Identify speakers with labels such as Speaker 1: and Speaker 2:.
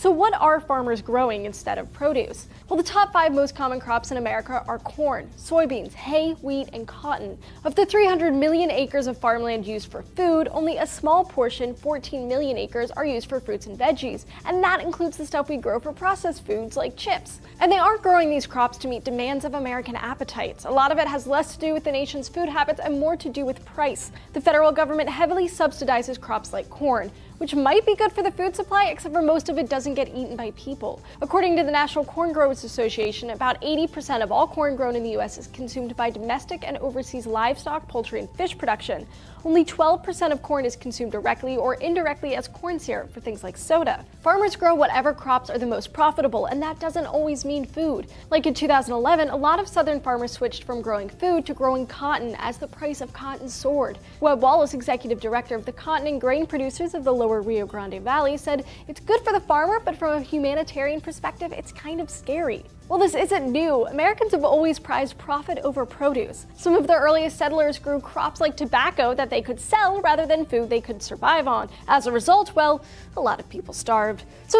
Speaker 1: So what are farmers growing instead of produce? Well, the top 5 most common crops in America are corn, soybeans, hay, wheat, and cotton. Of the 300 million acres of farmland used for food, only a small portion, 14 million acres, are used for fruits and veggies, and that includes the stuff we grow for processed foods like chips. And they aren't growing these crops to meet demands of American appetites. A lot of it has less to do with the nation's food habits and more to do with price. The federal government heavily subsidizes crops like corn, which might be good for the food supply, except for most of it doesn't get eaten by people. According to the National Corn Growers Association, about 80% of all corn grown in the U.S. is consumed by domestic and overseas livestock, poultry, and fish production. Only 12% of corn is consumed directly or indirectly as corn syrup for things like soda. Farmers grow whatever crops are the most profitable, and that doesn't always mean food. Like in 2011, a lot of Southern farmers switched from growing food to growing cotton as the price of cotton soared. Webb Wallace, executive director of the cotton and grain producers of the Lower Rio Grande Valley, said it's good for the farmer, but from a humanitarian perspective, it's kind of scary. Well, this isn't new. Americans have always prized profit over produce. Some of the earliest settlers grew crops like tobacco that they could sell rather than food they could survive on. As a result, well, a lot of people starved. So